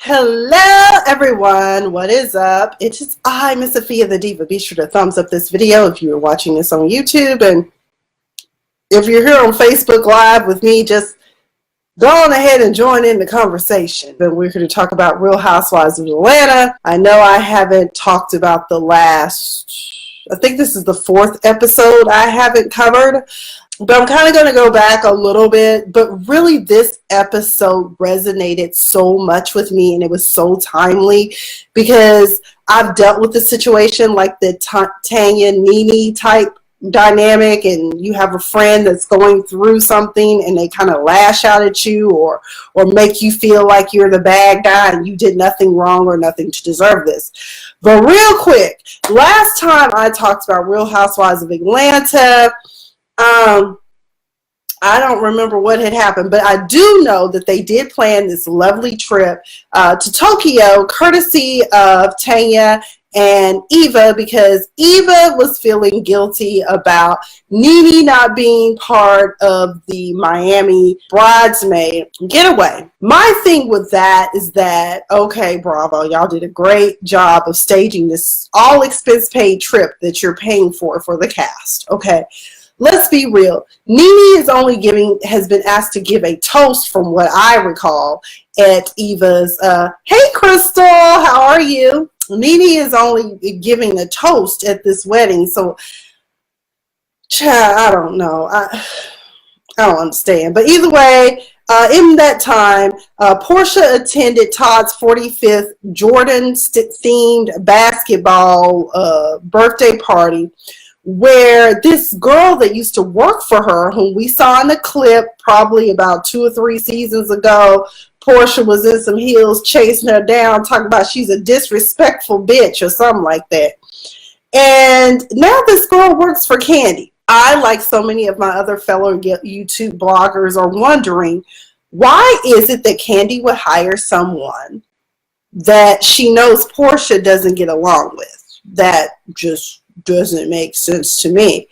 Hello everyone, what is up? It's just I, Miss Sophia the Diva. Be sure to thumbs up this video if you're watching this on YouTube, and if you're here on Facebook Live with me, just go on ahead and join in the conversation. But we're here to talk about Real Housewives of Atlanta. I know I haven't talked about I think this is the 4th episode I haven't covered. But I'm kind of going to go back a little bit. But really, this episode resonated so much with me, and it was so timely because I've dealt with the situation like the Tanya, Nene type dynamic, and you have a friend that's going through something and they kind of lash out at you or make you feel like you're the bad guy and you did nothing wrong or nothing to deserve this. But real quick, last time I talked about Real Housewives of Atlanta, I don't remember what had happened, but I do know that they did plan this lovely trip to Tokyo, courtesy of Tanya and Eva, because Eva was feeling guilty about Nene not being part of the Miami bridesmaid getaway. My thing with that is that, okay, bravo, y'all did a great job of staging this all expense paid trip that you're paying for the cast, okay? Let's be real. Nene has been asked to give a toast, from what I recall, at Eva's, hey Crystal, how are you? Nene is only giving a toast at this wedding, so child, I don't know. I don't understand. But either way, in that time, Portia attended Todd's 45th Jordan-themed basketball birthday party, where this girl that used to work for her, whom we saw in the clip probably about 2 or 3 seasons ago, Portia was in some heels chasing her down, talking about she's a disrespectful bitch or something like that. And now this girl works for Kandi. I, like so many of my other fellow YouTube bloggers, are wondering, why is it that Kandi would hire someone that she knows Portia doesn't get along with? That just doesn't make sense to me.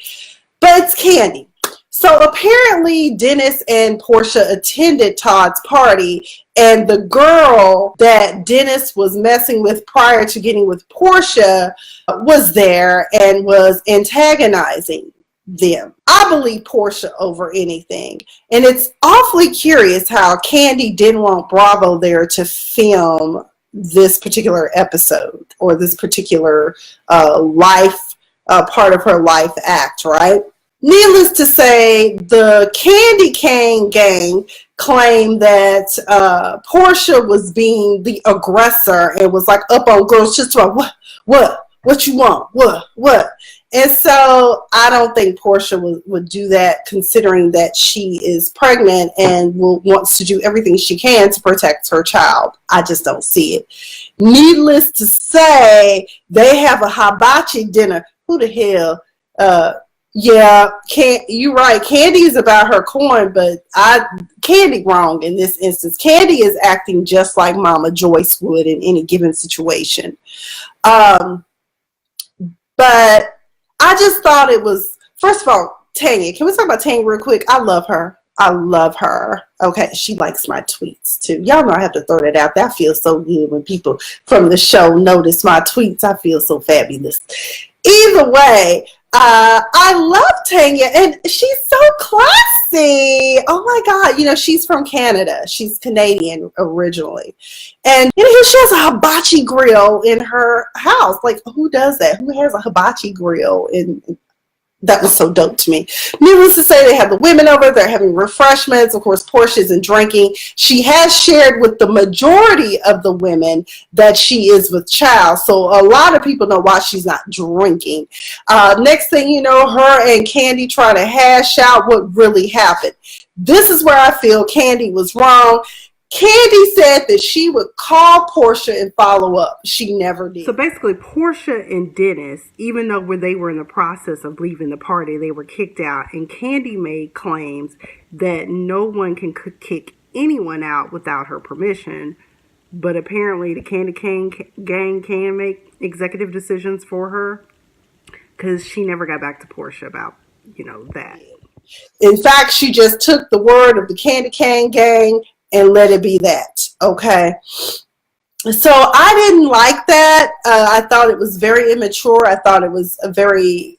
But it's Kandi. So apparently Dennis and Portia attended Todd's party, and the girl that Dennis was messing with prior to getting with Portia was there and was antagonizing them. I believe Portia over anything. And it's awfully curious how Kandi didn't want Bravo there to film this particular episode or this particular part of her life act, right? Needless to say, the Candy Cane gang claimed that Portia was being the aggressor and was like up on girls just about what you want, what. And so I don't think Portia would do that, considering that she is pregnant and wants to do everything she can to protect her child. I just don't see it. Needless to say, they have a hibachi dinner. Who the hell? Yeah, you're right. Kandi is about her coin, but Kandi wrong in this instance. Kandi is acting just like Mama Joyce would in any given situation. But I just thought it was, first of all, Tanya. Can we talk about Tanya real quick? I love her. Okay, she likes my tweets too. Y'all know I have to throw that out. That feels so good when people from the show notice my tweets. I feel so fabulous. Either way, I love Tanya, and she's so classy. Oh my God, she's from Canada. She's Canadian originally. And she has a hibachi grill in her house. Like, who does that? Who has a hibachi grill? That was so dope to me. Needless to say, they have the women over. They're having refreshments. Of course, Portia isn't drinking. She has shared with the majority of the women that she is with child. So a lot of people know why she's not drinking. Next thing you know, her and Kandi try to hash out what really happened. This is where I feel Kandi was wrong. Kandi said that she would call Portia and follow up. She never did. So basically, Portia and Dennis, even though when they were in the process of leaving the party, they were kicked out. And Kandi made claims that no one can kick anyone out without her permission. But apparently, the Candy Cane gang can make executive decisions for her, because she never got back to Portia about, that. In fact, she just took the word of the Candy Cane gang and let it be that, okay? So I didn't like that. I thought it was very immature. I thought it was a very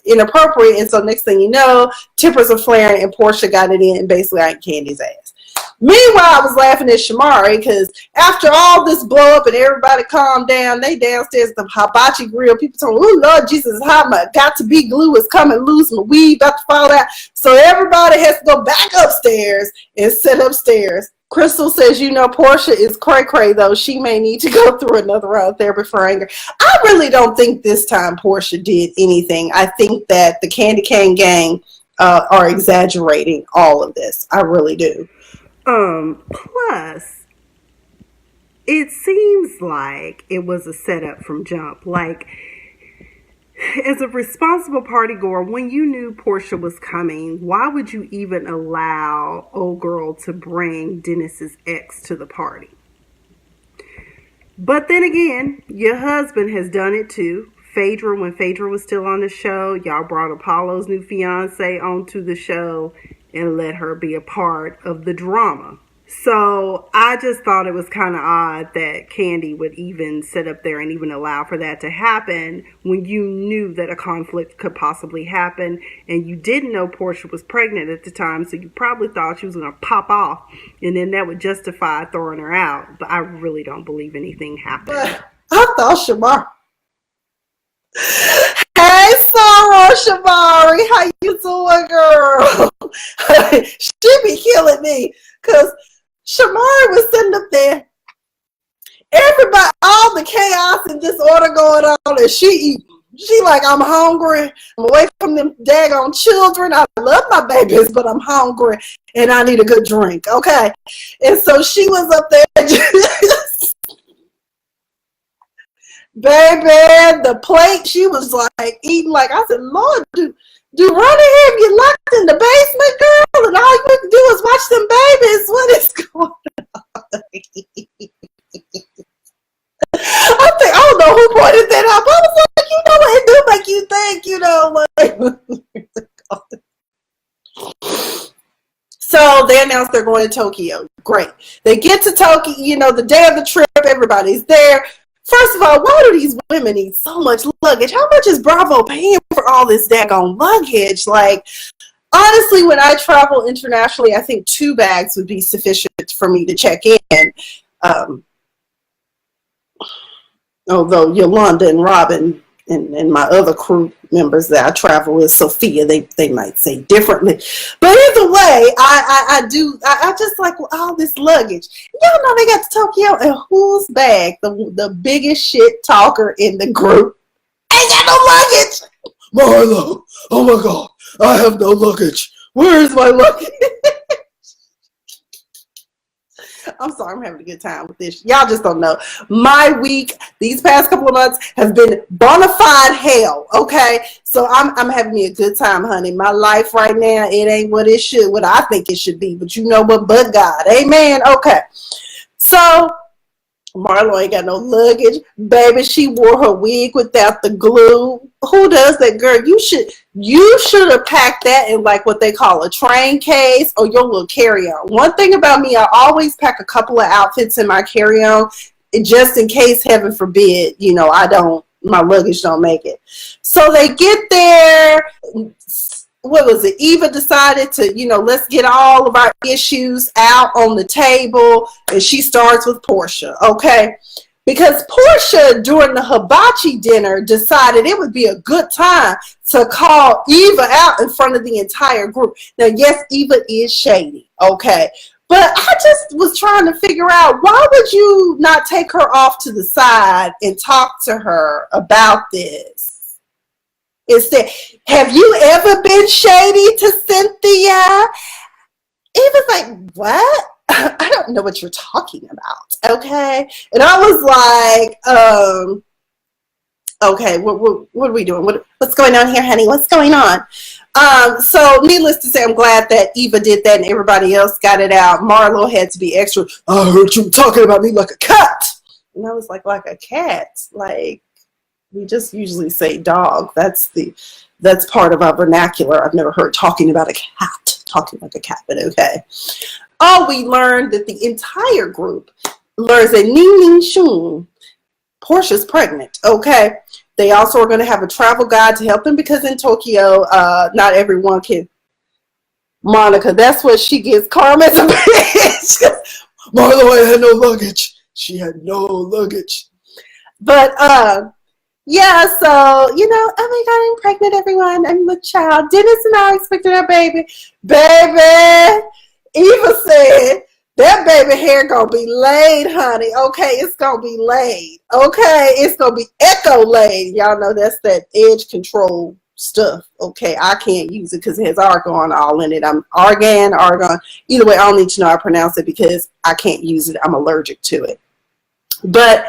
inappropriate. And so next thing you know, tempers are flaring and Portia got it in and basically got Candy's ass. Meanwhile, I was laughing at Shamari because after all this blow up and everybody calmed down, they downstairs at the hibachi grill. People told, "Oh Lord Jesus, how my got to be glue is coming loose, my weed about to fall out." So everybody has to go back upstairs and sit upstairs. Crystal says, Portia is cray-cray, though. She may need to go through another round of therapy for anger. I really don't think this time Portia did anything. I think that the Candy Cane gang are exaggerating all of this. I really do. Plus, it seems like it was a setup from jump. Like, as a responsible party goer, when you knew Portia was coming, why would you even allow old girl to bring Dennis's ex to the party? But then again, your husband has done it too. Phaedra, when Phaedra was still on the show, y'all brought Apollo's new fiance onto the show and let her be a part of the drama. So I just thought it was kind of odd that Candy would even sit up there and even allow for that to happen when you knew that a conflict could possibly happen and you didn't know Portia was pregnant at the time, so you probably thought she was going to pop off and then that would justify throwing her out. But I really don't believe anything happened. But I thought Shamari. Hey, Sarah, Shamari, how you doing, girl? She be killing me because Shamari was sitting up there. Everybody, all the chaos and disorder going on, and she like, I'm hungry. I'm away from them daggone children. I love my babies, but I'm hungry and I need a good drink. Okay, and so she was up there. Baby, the plate, she was like eating like, I said, Lord, do Ronnie have you locked in the basement, girl? And all you can do is watch them babies. What is going on? I don't know who pointed that out, but I was like, it do make you think, like. So they announced they're going to Tokyo. Great. They get to Tokyo, the day of the trip, everybody's there. First of all, why do these women need so much luggage? How much is Bravo paying for all this daggone luggage? Like, honestly, when I travel internationally, I think 2 bags would be sufficient for me to check in. Although Yolanda and Robin and my other crew members that I travel with, Sophia, they might say differently. But either way, I just like all this luggage. Y'all know they got to Tokyo, and whose bag? The biggest shit talker in the group ain't got no luggage. Marlo, oh my God, I have no luggage. Where is my luggage? I'm sorry, I'm having a good time with this. Y'all just don't know. My week, these past couple of months, has been bona fide hell, okay? So I'm having me a good time, honey. My life right now, it ain't what I think it should be. But you know what? But God. Amen. Okay. So Marlo ain't got no luggage. Baby, she wore her wig without the glue. Who does that, girl? You should have packed that in like what they call a train case or your little carry-on. One thing about me, I always pack a couple of outfits in my carry-on just in case, heaven forbid, my luggage don't make it. So they get there. What was it? Eva decided to, let's get all of our issues out on the table. And she starts with Portia, okay? Because Portia, during the hibachi dinner, decided it would be a good time to call Eva out in front of the entire group. Now, yes, Eva is shady, okay? But I just was trying to figure out, why would you not take her off to the side and talk to her about this? Instead, have you ever been shady to Cynthia? Eva's like, what? I don't know what you're talking about, okay? And I was like, okay, what are we doing? What's going on here, honey? What's going on? So needless to say, I'm glad that Eva did that and everybody else got it out. Marlo had to be extra. I heard you talking about me like a cat. And I was like a cat? Like, we just usually say dog. That's part of our vernacular. I've never heard talking about a cat, talking like a cat, but okay. Oh, we learned that the entire group learns that Nene Shun, Portia's pregnant. Okay. They also are going to have a travel guide to help them because in Tokyo, not everyone can. Monica, that's what she gets. Carmen's a bitch. Marlo had no luggage. She had no luggage. But yeah, so oh my god, I'm pregnant, everyone. I'm with child. Dennis and I expected our baby. Baby, Eva said that baby hair gonna be laid, honey. Okay, it's gonna be laid. Okay, it's gonna be echo laid. Y'all know that's that edge control stuff. Okay, I can't use it because it has argon all in it. I'm argan. Either way, I don't need to know how to pronounce it because I can't use it. I'm allergic to it. But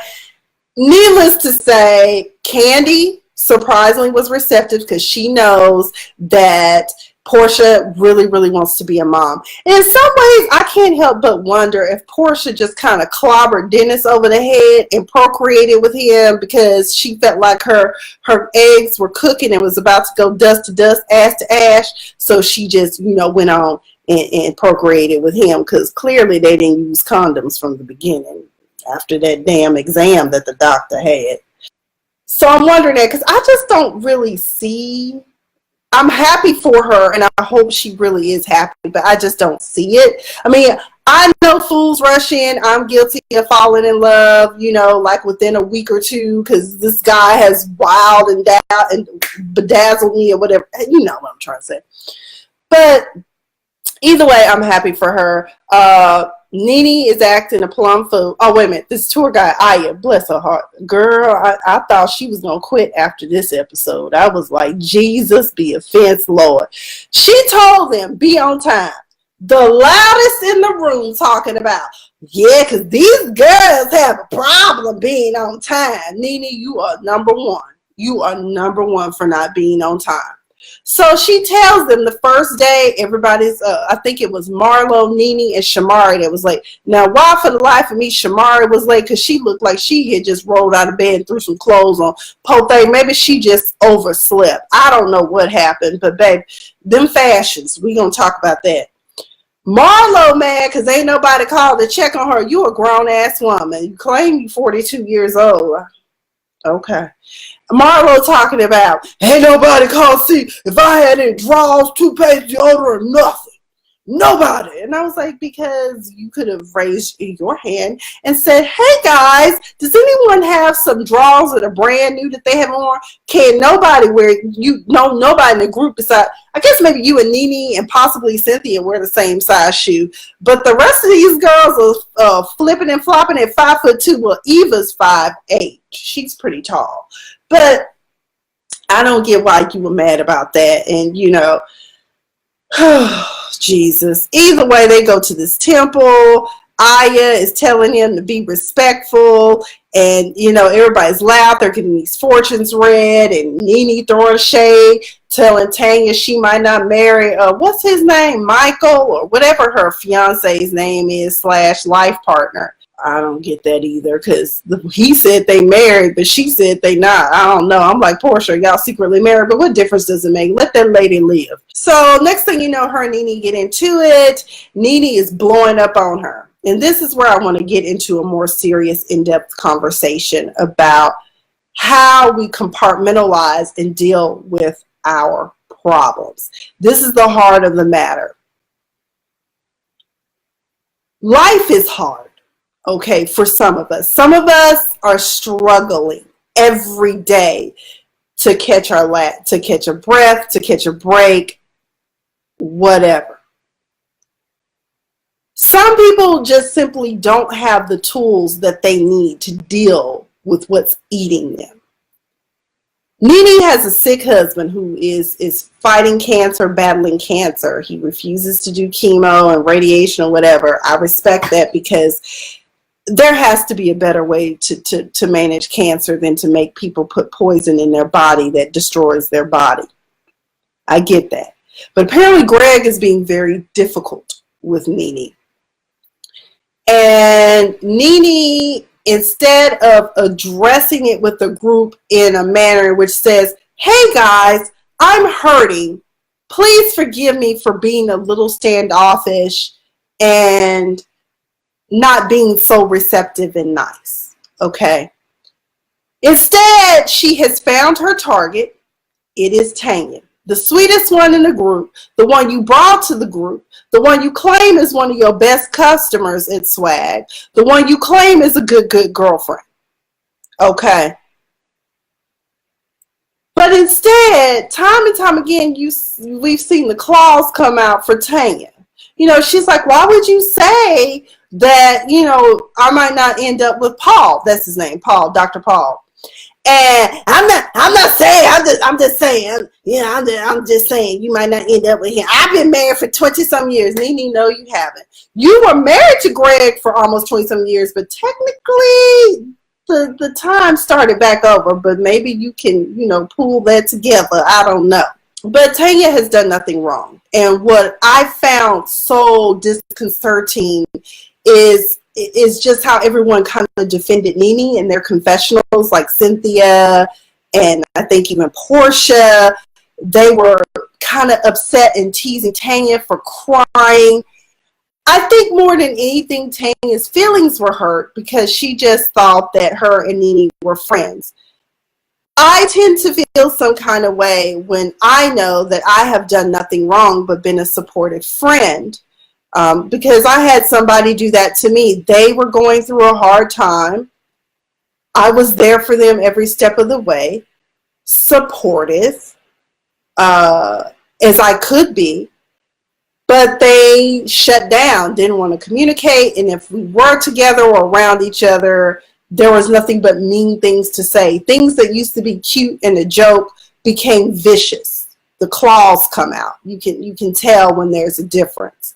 needless to say, Candy surprisingly was receptive because she knows that Portia really, really wants to be a mom. And in some ways, I can't help but wonder if Portia just kind of clobbered Dennis over the head and procreated with him because she felt like her eggs were cooking and was about to go dust to dust, ash to ash. So she just, went on and procreated with him because clearly they didn't use condoms from the beginning after that damn exam that the doctor had. So I'm wondering that because I just don't really see. I'm happy for her and I hope she really is happy, but I just don't see it. I mean, I know fools rush in. I'm guilty of falling in love, like within a week or two because this guy has wild and bedazzled me or whatever. You know what I'm trying to say. But either way, I'm happy for her. Nene is acting a plum fool. Oh, wait a minute. This tour guide, Aya, bless her heart. Girl, I thought she was going to quit after this episode. I was like, Jesus be offense, Lord. She told them, be on time. The loudest in the room talking about, yeah, because these girls have a problem being on time. Nene, you are number one. You are number one for not being on time. So she tells them the first day, everybody's, I think it was Marlo, Nene, and Shamari that was late. Now, why for the life of me, Shamari was late? Because she looked like she had just rolled out of bed and threw some clothes on. Pote, maybe she just overslept. I don't know what happened, but babe, them fashions, we going to talk about that. Marlo, man, because ain't nobody called to check on her. You a grown-ass woman. You claim you 42 years old. Okay. Marlo talking about, ain't nobody called see if I had any drawers, toothpaste, deodorant, or nothing. Nobody. And I was like, because you could have raised your hand and said, hey guys, does anyone have some drawers that are brand new that they haven't worn? Can nobody wear, nobody in the group besides, I guess maybe you and Nene and possibly Cynthia wear the same size shoe. But the rest of these girls are flipping and flopping at 5'2". Well, Eva's 5'8". She's pretty tall. But I don't get why you were mad about that. And, Jesus. Either way, they go to this temple. Aya is telling him to be respectful. And, everybody's loud. They're getting these fortunes read. And Nene throwing shade, telling Tanya she might not marry, what's his name? Michael, or whatever her fiance's name is / life partner. I don't get that either because he said they married, but she said they not. I don't know. I'm like, Portia, y'all secretly married, but what difference does it make? Let that lady live. So next thing you know, her and Nene get into it. Nene is blowing up on her. And this is where I want to get into a more serious, in-depth conversation about how we compartmentalize and deal with our problems. This is the heart of the matter. Life is hard. Okay, for some of us. Some of us are struggling every day to catch to catch a breath, to catch a break, whatever. Some people just simply don't have the tools that they need to deal with what's eating them. Nene has a sick husband who is fighting cancer, battling cancer. He refuses to do chemo and radiation or whatever. I respect that because there has to be a better way to manage cancer than to make people put poison in their body that destroys their body. I get that. But apparently Gregg is being very difficult with Nene. And Nene, instead of addressing it with the group in a manner which says, hey guys, I'm hurting. Please forgive me for being a little standoffish and not being so receptive and nice. Okay. Instead, she has found her target. It is Tanya, the sweetest one in the group, the one you brought to the group, the one you claim is one of your best customers at Swag, the one you claim is a good girlfriend. Okay. But instead, time and time again, we've seen the claws come out for Tanya. You know, she's like, why would you say that, you know, I might not end up with Paul? That's his name, Paul, Dr. Paul. And I'm not saying, I'm just saying, you know, I'm just saying you might not end up with him. I've been married for 20 some years. Nene, no, you haven't. You were married to Gregg for almost 20 some years, but technically the time started back over, but maybe you can, you know, pull that together. I don't know. But Tanya has done nothing wrong. And what I found so disconcerting is just how everyone kind of defended Nene in their confessionals, like Cynthia and I think even Portia. They were kind of upset and teasing Tanya for crying. I think more than anything, Tanya's feelings were hurt because she just thought that her and Nene were friends. I tend to feel some kind of way when I know that I have done nothing wrong but been a supportive friend. Because I had somebody do that to me. They were going through a hard time. I was there for them every step of the way, supportive as I could be, but they shut down, didn't want to communicate, and if we were together or around each other, there was nothing but mean things to say. Things that used to be cute and a joke became vicious. The claws come out. You can tell when there's a difference.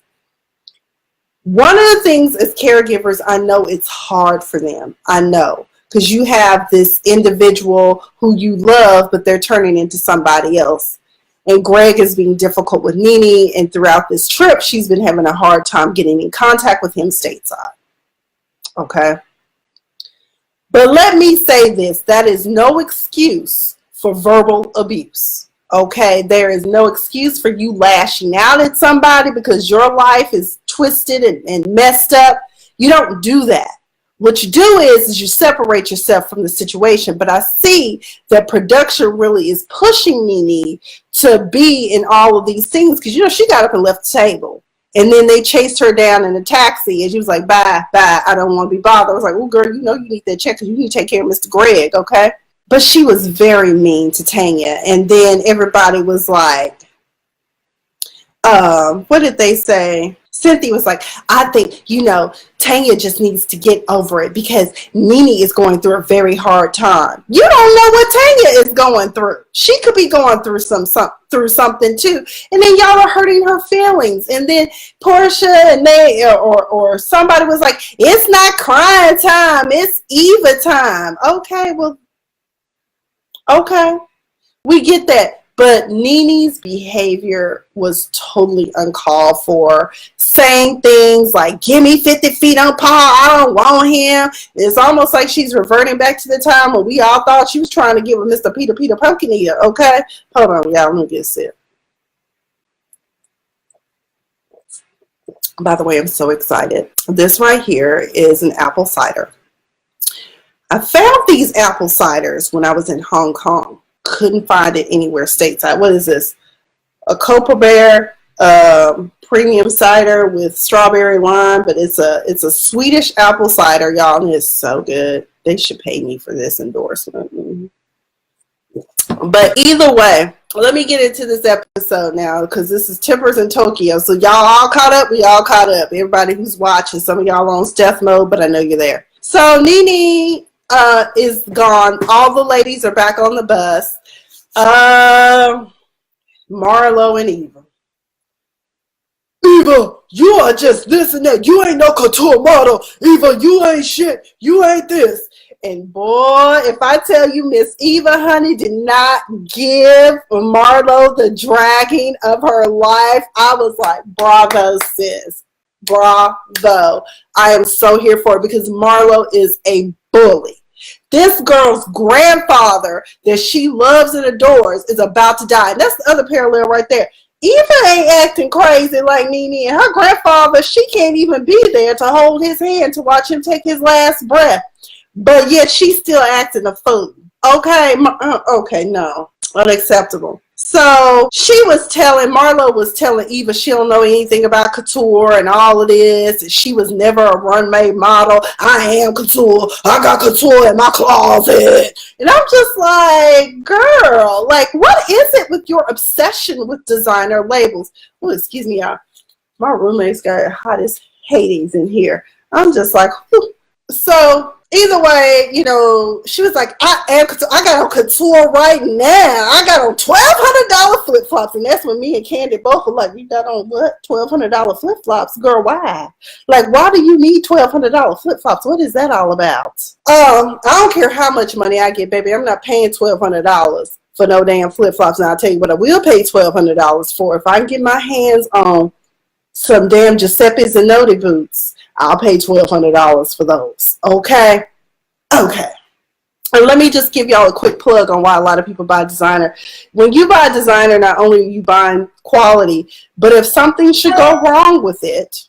One of the things as caregivers, I know it's hard for them. I know. Because you have this individual who you love, but they're turning into somebody else. And Gregg is being difficult with Nene. And throughout this trip, she's been having a hard time getting in contact with him stateside. Okay. But let me say this. That is no excuse for verbal abuse. Okay, there is no excuse for you lashing out at somebody because your life is twisted and messed up. You don't do that. What you do is you separate yourself from the situation. But I see that production really is pushing Nene to be in all of these things because, you know, she got up and left the table. And then they chased her down in a taxi and she was like, bye, I don't want to be bothered. I was like, oh, girl, you know you need that check because you need to take care of Mr. Gregg, okay? But she was very mean to Tanya. And then everybody was like, what did they say? Cynthia was like, I think, you know, Tanya just needs to get over it because Nene is going through a very hard time. You don't know what Tanya is going through. She could be going through something too. And then y'all are hurting her feelings. And then Portia and they or somebody was like, it's not crying time. It's Eva time. Okay, well, okay, we get that. But Nene's behavior was totally uncalled for. Saying things like, give me 50 feet on Paul, I don't want him. It's almost like she's reverting back to the time when we all thought she was trying to give Mr. Peter Pumpkin eater, okay? Hold on, y'all, let me get sick. By the way, I'm so excited. This right here is an apple cider. I found these apple ciders when I was in Hong Kong. Couldn't find it anywhere stateside. What is this? A Copa Bear premium cider with strawberry lime, but it's a Swedish apple cider, y'all, and it's so good. They should pay me for this endorsement. But either way, let me get into this episode now because this is Tempers in Tokyo. So y'all all caught up? We all caught up. Everybody who's watching, some of y'all on stealth mode, but I know you're there. So Nene is gone. All the ladies are back on the bus. Marlo and Eva. Eva, you are just this and that. You ain't no couture model. Eva, you ain't shit. You ain't this. And boy, if I tell you, Miss Eva, honey, did not give Marlo the dragging of her life. I was like, bravo, sis. Bravo. I am so here for it because Marlo is a bully. This girl's grandfather that she loves and adores is about to die. And that's the other parallel right there. Eva ain't acting crazy like Nene and her grandfather. She can't even be there to hold his hand to watch him take his last breath. But yet she's still acting a fool. Okay, okay, no, unacceptable. So Marlo was telling Eva she don't know anything about couture and all of this. And she was never a runway model. I am couture. I got couture in my closet. And I'm just like, girl, like, what is it with your obsession with designer labels? Oh, excuse me, y'all. My roommate's got hot as Hades in here. I'm just like, whew. So either way, you know, she was like, I got on couture right now. I got on $1,200 flip flops, and that's when me and Candy both were like, you got on what? $1,200 flip flops, girl? Why? Like, why do you need $1,200 flip flops? What is that all about? I don't care how much money I get, baby. I'm not paying $1,200 for no damn flip flops. And I'll tell you what, I will pay $1,200 for if I can get my hands on some damn Giuseppe Zanotti boots. I'll pay $1,200 for those. Okay. And let me just give y'all a quick plug on why a lot of people buy designer. When you buy designer, not only are you buying quality, but if something should go wrong with it,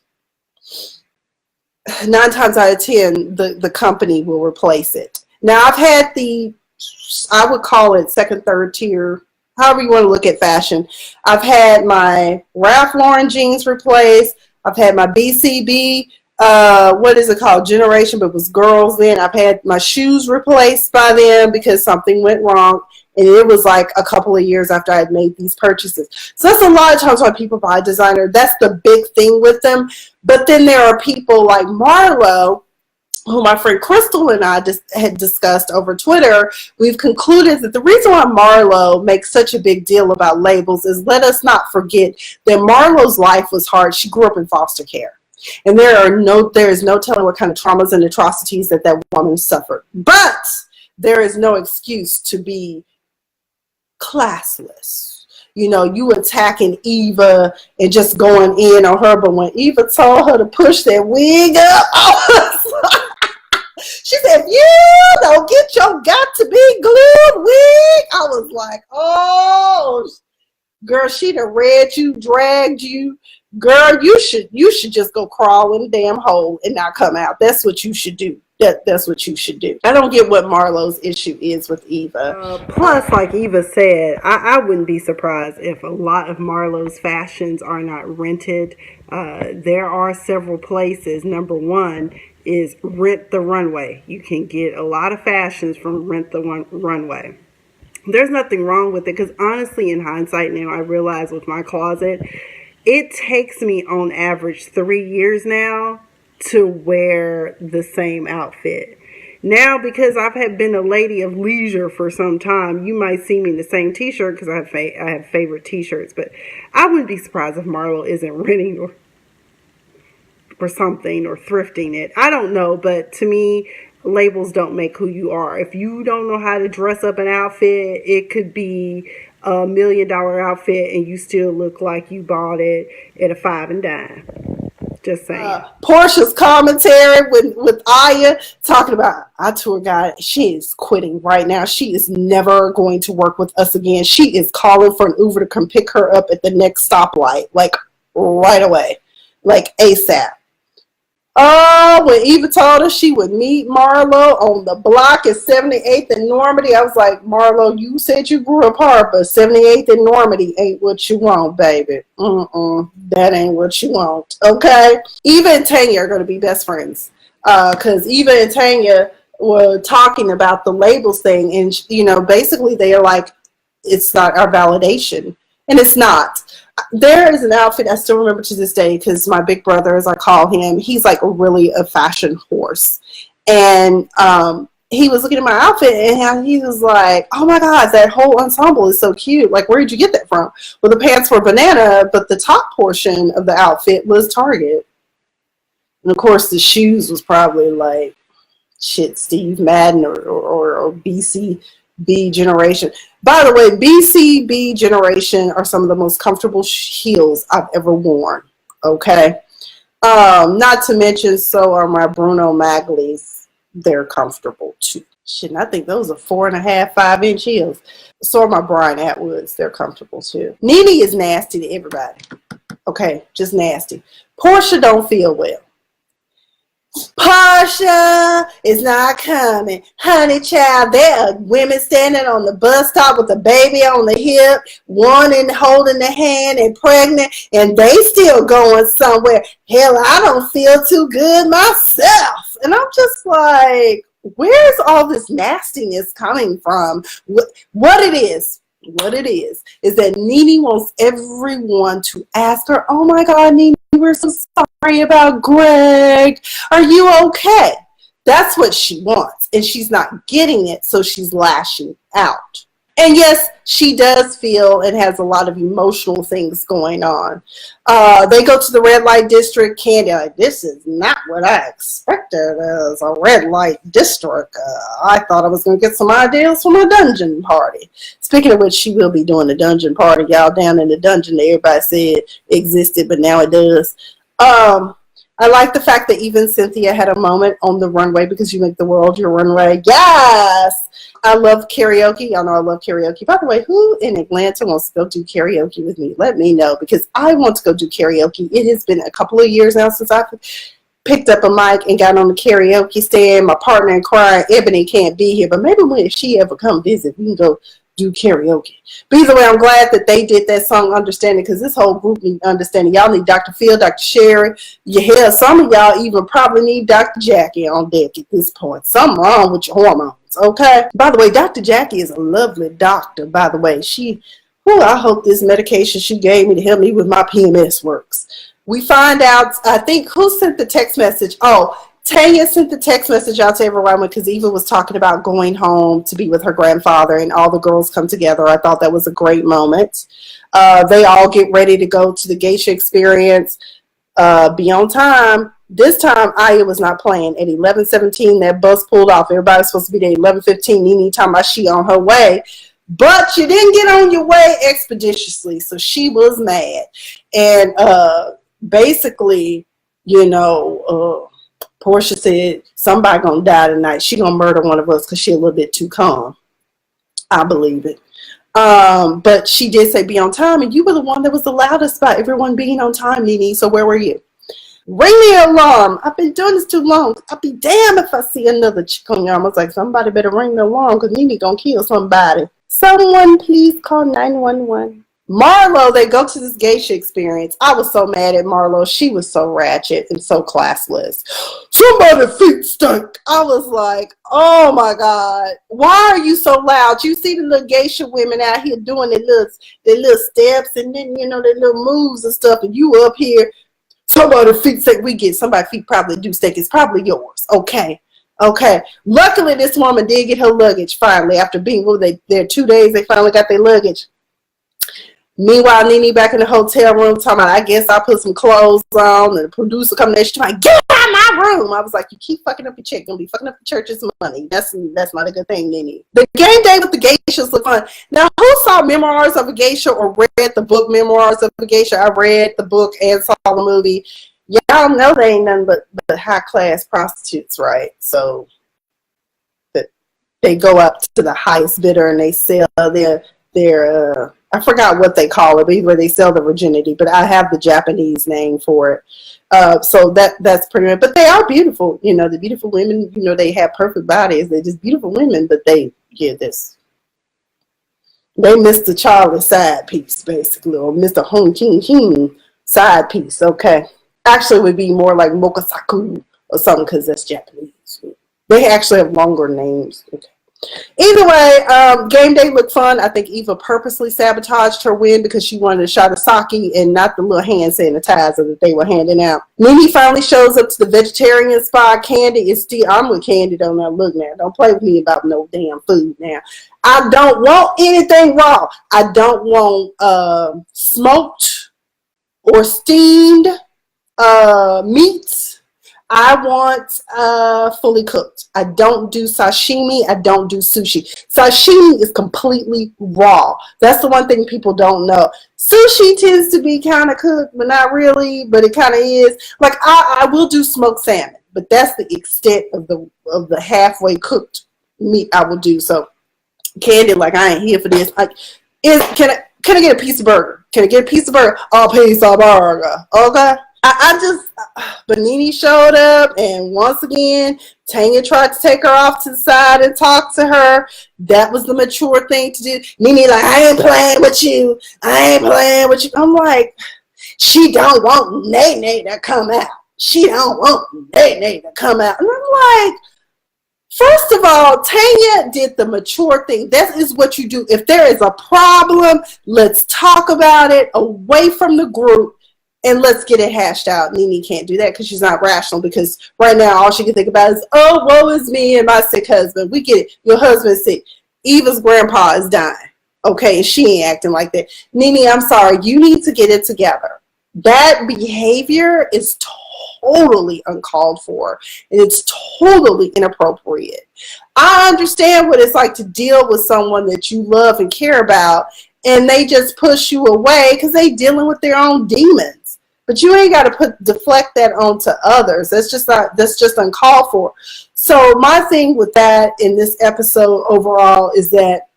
9 times out of 10, the company will replace it. Now, I've had I would call it second, third tier, however you want to look at fashion. I've had my Ralph Lauren jeans replaced. I've had my BCB, what is it called? Generation, but it was girls then. I've had my shoes replaced by them because something went wrong. And it was like a couple of years after I had made these purchases. So that's a lot of times why people buy designer. That's the big thing with them. But then there are people like Marlo, who my friend Crystal and I just had discussed over Twitter. We've concluded that the reason why Marlo makes such a big deal about labels is, let us not forget that Marlo's life was hard. She grew up in foster care. And there is no telling what kind of traumas and atrocities that woman suffered. But there is no excuse to be classless. You know, you attacking Eva and just going in on her. But when Eva told her to push that wig up, she said, if you don't get your got to be glued wig, I was like, oh, girl, she done read you, dragged you. Girl, you should just go crawl in the damn hole and not come out. That's what you should do. That's what you should do. I don't get what Marlo's issue is with Eva. Plus, like Eva said, I wouldn't be surprised if a lot of Marlo's fashions are not rented. There are several places. Number one is Rent the Runway. You can get a lot of fashions from Rent the Runway. There's nothing wrong with it because honestly, in hindsight now, I realize with my closet, it takes me on average 3 years now to wear the same outfit. Now, because I've been a lady of leisure for some time, you might see me in the same t-shirt because I have favorite t-shirts. But I wouldn't be surprised if Marlo isn't renting or something or thrifting it. I don't know, but to me, labels don't make who you are. If you don't know how to dress up an outfit, it could be $1 million outfit and you still look like you bought it at a 5 and dime. Just saying. Portia's commentary with Aya talking about our tour guide. She is quitting right now. She is never going to work with us again. She is calling for an Uber to come pick her up at the next stoplight, like right away, like ASAP. Oh, when Eva told her she would meet Marlo on the block at 78th and Normandy, I was like, Marlo, you said you grew apart, but 78th and Normandy ain't what you want, baby. That ain't what you want, okay? Eva and Tanya are going to be best friends because Eva and Tanya were talking about the labels thing, and, you know, basically they are like, it's not our validation, and it's not. There is an outfit I still remember to this day because my big brother, as I call him, he's like really a fashion horse. And he was looking at my outfit and he was like, oh my God, that whole ensemble is so cute. Like, where did you get that from? Well, the pants were Banana, but the top portion of the outfit was Target. And of course, the shoes was probably like, Steve Madden or BCB generation. By the way, BCB generation are some of the most comfortable heels I've ever worn. Okay. Not to mention, so are my Bruno Magli's. they're comfortable too. Shit, I think those are 4.5, 5-inch heels. So are my Brian Atwoods. They're comfortable too. Nene is nasty to everybody. Okay, just nasty. Portia don't feel well. Portia is not coming. Honey child, there are women standing on the bus stop with a baby on the hip, one and holding the hand and pregnant, and they still going somewhere. Hell, I don't feel too good myself. And I'm just like, where's all this nastiness coming from? What it is that Nene wants everyone to ask her, oh my God, Nene, we're so sorry about Gregg. Are you okay? That's what she wants. And she's not getting it, so she's lashing out. And yes, she does feel and has a lot of emotional things going on. They go to the red light district. Candy, like, this is not what I expected as a red light district. I thought I was going to get some ideas from a dungeon party. Speaking of which, she will be doing a dungeon party, y'all, down in the dungeon that everybody said existed, but now it does. I like the fact that even Cynthia had a moment on the runway because you make the world your runway. Yes! I love karaoke. Y'all know I love karaoke. By the way, who in Atlanta wants to go do karaoke with me? Let me know because I want to go do karaoke. It has been a couple of years now since I've picked up a mic and got on the karaoke stand. My partner in crime, Ebony, can't be here, but maybe if she ever come visit, we can go do karaoke. But either way, I'm glad that they did that song Understanding because this whole group need understanding. Y'all need Dr. Phil, Dr. Sherry. Yeah, some of y'all even probably need Dr. Jackie on deck at this point. Something wrong with your hormones, okay? By the way, Dr. Jackie is a lovely doctor, by the way. I hope this medication she gave me to help me with my PMS works. We find out, I think, who sent the text message? Oh, Tanya sent the text message out to everyone because Eva was talking about going home to be with her grandfather and all the girls come together. I thought that was a great moment. They all get ready to go to the geisha experience, be on time. This time, Aya was not playing. At 11:17, that bus pulled off. Everybody was supposed to be there at 11:15. Nene talking about she on her way. But you didn't get on your way expeditiously, so she was mad. And basically, Portia said, somebody gonna die tonight. She gonna murder one of us because she a little bit too calm. I believe it. But she did say be on time, and you were the one that was the loudest about everyone being on time, Nene. So where were you? Ring the alarm. I've been doing this too long. I'll be damned if I see another chick on your arm. I was like, somebody better ring the alarm because Nene gonna kill somebody. Someone please call 911. Marlo, they go to this geisha experience. I was so mad at Marlo. She was so ratchet and so classless. Somebody's feet stink. I was like, oh my God. Why are you so loud? You see the little geisha women out here doing their little steps and then, their little moves and stuff. And you up here, somebody's feet stink. We get somebody's feet probably do stink. It's probably yours. Okay. Luckily, this woman did get her luggage finally. After being there 2 days, they finally got their luggage. Meanwhile, Nene back in the hotel room talking about, I guess I'll put some clothes on. And the producer coming there, she's like, get out of my room. I was like, you keep fucking up your check. You're going to be fucking up the church's money. That's not a good thing, Nene. The game day with the geishas look fun. Now, who saw Memoirs of a Geisha or read the book Memoirs of a Geisha? I read the book and saw the movie. Y'all know they ain't nothing but high-class prostitutes, right? So they go up to the highest bidder and they sell their I forgot what they call it, but either they sell the virginity, but I have the Japanese name for it. So that's pretty much, but they are beautiful. The beautiful women, they have perfect bodies. They're just beautiful women, but they missed the Charlie side piece, basically, or Mr. Hong King side piece, okay? Actually, it would be more like Mokasaku or something because that's Japanese. They actually have longer names. Okay. Either way, game day looked fun. I think Eva purposely sabotaged her win because she wanted a shot of sake and not the little hand sanitizer that they were handing out. Nene finally shows up to the vegetarian spot. Candy is still, I'm with Candy though now. Look now, don't play with me about no damn food now. I don't want anything raw. I don't want smoked or steamed meats. I want fully cooked. I don't do sashimi. I don't do sushi. Sashimi is completely raw. That's the one thing people don't know. Sushi tends to be kind of cooked, but not really, but it kind of is. Like, I will do smoked salmon. but that's the extent of the halfway cooked meat I will do. So Candy, like, I ain't here for this. Like, can I get a piece of burger? Can I get a piece of burger? A piece of burger. Okay. But Nene showed up, and once again, Tanya tried to take her off to the side and talk to her. That was the mature thing to do. Nene like, I ain't playing with you. I ain't playing with you. I'm like, she don't want Nene to come out. She don't want Nene to come out. And I'm like, first of all, Tanya did the mature thing. That is what you do. If there is a problem, let's talk about it away from the group and let's get it hashed out. Nene can't do that because she's not rational, because right now all she can think about is, oh, woe is me and my sick husband. We get it. Your husband's sick. Eva's grandpa is dying. Okay, and she ain't acting like that. Nene, I'm sorry. You need to get it together. That behavior is totally uncalled for, and it's totally inappropriate. I understand what it's like to deal with someone that you love and care about, and they just push you away because they dealing with their own demons. But you ain't got to deflect that onto others. That's just uncalled for. So my thing with that in this episode overall is that,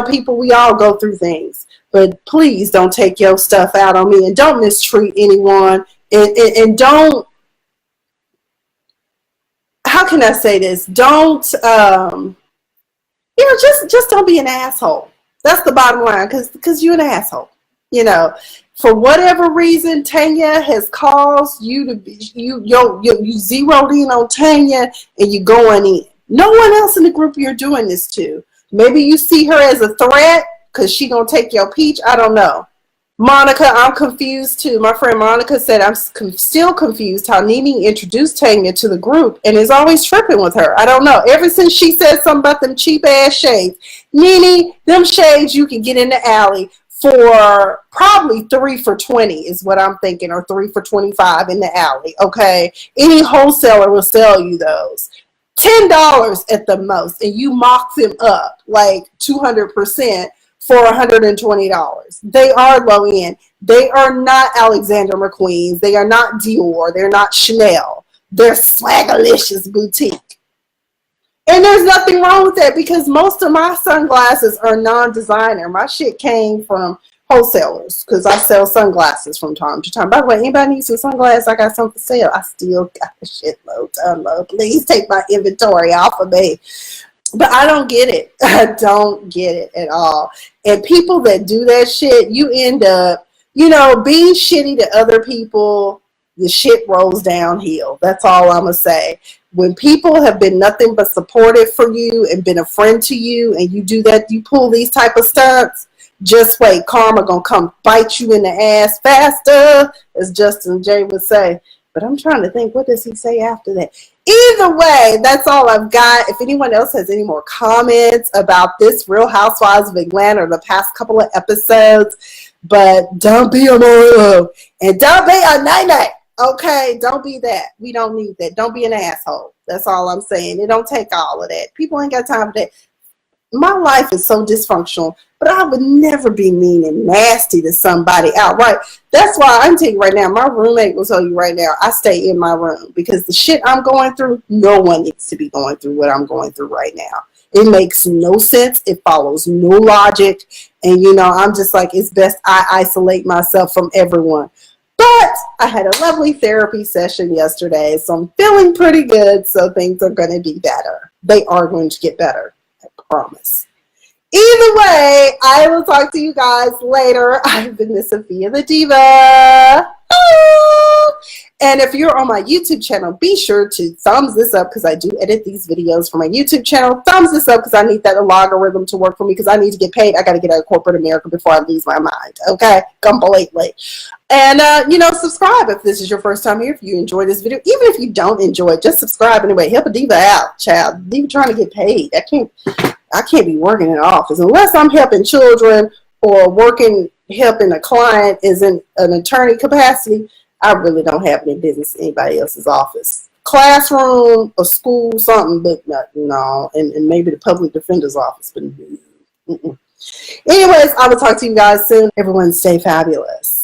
people, we all go through things, but please don't take your stuff out on me, and don't mistreat anyone. And don't, how can I say this? Don't, just don't be an asshole. That's the bottom line, because you're an asshole. For whatever reason, Tanya has caused you to be, you zeroed in on Tanya and you going in. No one else in the group you're doing this to. Maybe you see her as a threat because she gonna take your peach. I don't know. Monica, I'm confused too. My friend Monica said, I'm still confused how Nene introduced Tanya to the group and is always tripping with her. I don't know. Ever since she said something about them cheap ass shades. Nene, them shades you can get in the alley for probably 3 for $20 is what I'm thinking, or 3 for $25 in the alley. Okay. Any wholesaler will sell you those. $10 at the most, and you mock them up like 200%. For $120. They are low end. They are not Alexander McQueen's. They are not Dior. They're not Chanel. They're Swagalicious boutique. And there's nothing wrong with that, because most of my sunglasses are non-designer. My shit came from wholesalers because I sell sunglasses from time to time. By the way, anybody needs some sunglasses? I got some for sale. I still got a shitload to unload. Please take my inventory off of me. But I don't get it. I don't get it at all. And people that do that shit, you end up, being shitty to other people, the shit rolls downhill. That's all I'm going to say. When people have been nothing but supportive for you and been a friend to you, and you do that, you pull these type of stunts, just wait. Karma going to come bite you in the ass faster, as Justin J would say. But I'm trying to think, what does he say after that? Either way, that's all I've got. If anyone else has any more comments about this Real Housewives of Atlanta or the past couple of episodes, but don't be a Mario and don't be a Nene. Okay, don't be that. We don't need that. Don't be an asshole. That's all I'm saying. It don't take all of that. People ain't got time for that. My life is so dysfunctional, but I would never be mean and nasty to somebody outright. That's why I'm telling you right now, my roommate will tell you right now, I stay in my room, because the shit I'm going through, no one needs to be going through what I'm going through right now. It makes no sense. It follows no logic. And, I'm just like, it's best I isolate myself from everyone. But I had a lovely therapy session yesterday, so I'm feeling pretty good. So things are going to be better. They are going to get better. Promise. Either way, I will talk to you guys later. I've been Miss Sophia the Diva. And if you're on my YouTube channel, be sure to thumbs this up, because I do edit these videos for my YouTube channel. Thumbs this up because I need that algorithm to work for me, because I need to get paid. I got to get out of corporate America before I lose my mind. Okay? Completely. And, subscribe if this is your first time here. If you enjoy this video, even if you don't enjoy it, just subscribe anyway. Help a diva out, child. Diva trying to get paid. I can't be working in an office unless I'm helping children or helping a client is in an attorney capacity. I really don't have any business in anybody else's office. Classroom, a school, something, but no. And maybe the public defender's office. But anyways, I will talk to you guys soon. Everyone stay fabulous.